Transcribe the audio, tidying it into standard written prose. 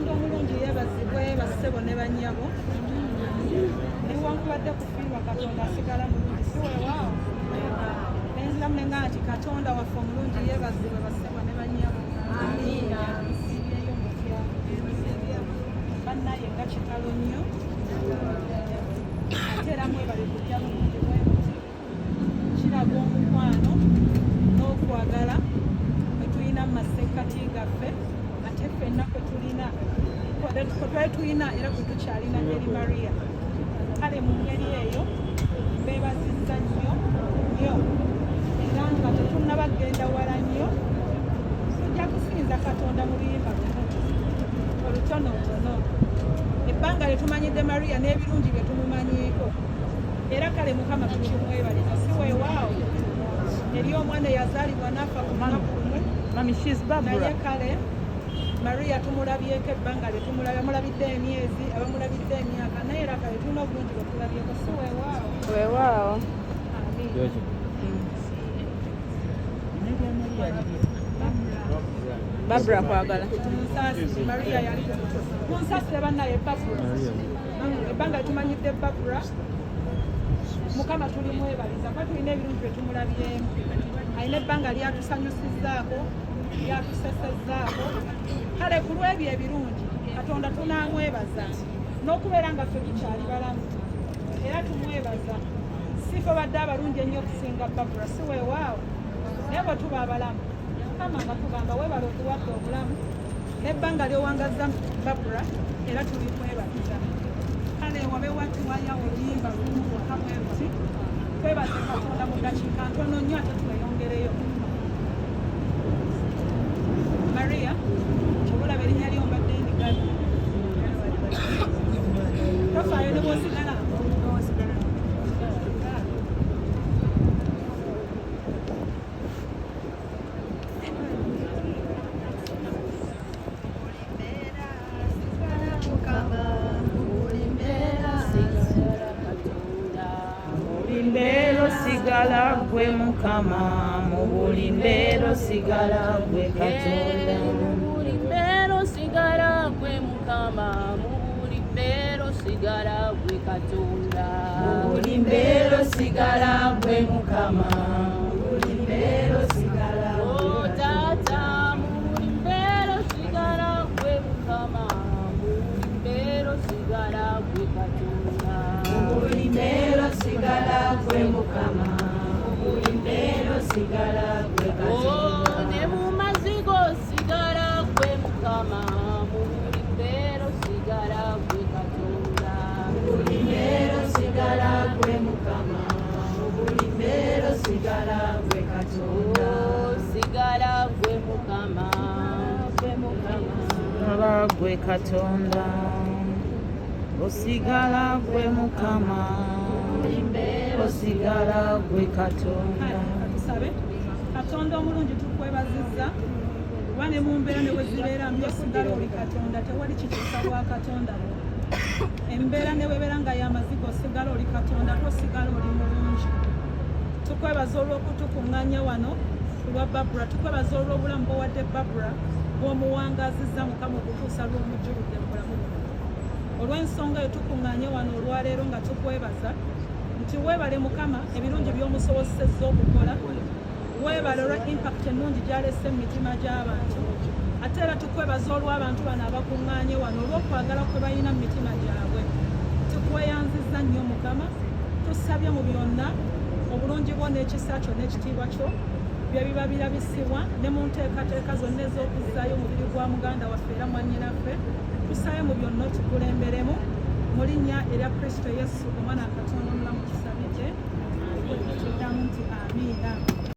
katonda omulungi yeebazibwe bassebo ne bannyabo newankubadde kufiirwa katonda asigala mulungi si weewaawo nenziramu nenga nti katonda waffe omulungi yeebazibwe bassebo ne bannyabo bannaye nga kitalo nnyo ate era mwebale kujja bulungi bwemuti kiraga omukwano n'okwagala kwe tulina mu masekkati gaffe ate ffenna kwe twali tulina era kwe tukyalina eri Maria. Kale mu ngeri eyo mbeebazizza nnyo era nga tetunnabagenda wala nnyo tujja kusinza katonda mu luyimba olutonotono ebbanga lye tumanyidde Maria n'ebirungi bye tumumanyiiko era kale Mukama tukimwebaliza si weewaawo eri omwana eyazaalibwa n'afa ku lunaku lumu naye kale Maria tumulabyeko ebbanga lye tumulabye amulabidde emyezi abamulabidde emyaka naye era kale tulina obulungi bwe tulabyeko si weewaawo Barbara kwagala Maria yali kunsasire bannaye Barbara ebbanga lye tumanyidde Barbara Mukama tulimwebaliza kuba tulina ebirungi bye tumulabyemu alina ebbanga lyatusanyusizzaako lyatusesezzaako kale ku lw'ebyo ebirungi katonda tunamwebaza n'okubeera nga ffe tukyali balamu era tumwebaza si ffe badde abalungi ennyo okusinga Barbara si weewaawo naye bwe tuba abalamu Mukama nga tugamba weebala okuwadde obulamu n'ebbanga ly'owangazza Barbara era tulimwebaza kale wabe watuwaya oluyimba lumu lwokka bwe luti twebaze katonda mu ddakiika ntono nnyo ate tweyongereyo Maria kyobulaba erinnya lyombadde ndigali tofaayo ne bwosigala sigala gwe Mukama mu buli mbeera sigala gwe Katonda buli mbeera sigala gwe Mukama mu buli mbeera sigala gwe Katonda buli mbeera sigala gwe Mukama buli mbeera sigala o Taata mu buli mbeera sigala gwe Mukama mu buli mbeera sigala gwe Katonda buli mbeera sigala gwe Mukama buli mbeera sigala gwe Katonda ne mu mazigo sigala gwe Mukama mu buli mbeera sigala gwe Katonda buli mbeera sigala gwe Mukama buli mbeera sigala gwe Katonda sigala gwe Mukama sigala gwe Katonda osigala gwe Mukama osigala gwe Katonda. Tusabe Katonda omulungi tukwebazizza kuba ne mu mbeera ne bwe zibeera mbi osigala oli Katonda tewali kikyusa bwa Katonda embeera ne bwebeera nga y'amaziga osigala oli Katonda tosigala oli mulungi tukwebaza olw'okutukuŋŋaanya wano ku lwa Barbara tukwebaza olw'obulamu bw'owadde Barbara bw'omuwangazizza Mukama okutuusa lw'omujjuludde mu bulamu buno olw'ensonga eyo tukuŋŋaanye wano olwaleero nga tukwebaza nti weebale Mukama ebirungi by'omusobozesezza okukola weebale olwa impact ennungi gy'alese mu mitima gy'abantu ate era tukwebaza olw'abantu bano abakuŋŋaanye wano olw'okwagala kwe balina mu mitima gyabwe tukweyanzizza nnyo Mukama tusabye mu byonna obulungi bwo n'ekisa kyo n'ekitiibwa kyo bye biba birabisibwa ne mu nteekateeka zonna ez'okuzzaayo omubiri gwa muganda waffe era mwannyinaffe tusabe mu byonna otukulemberemu mu linnya erya Kristo Yesu omwana Katonda omulamu kisabye kye tuddamu nti amiina.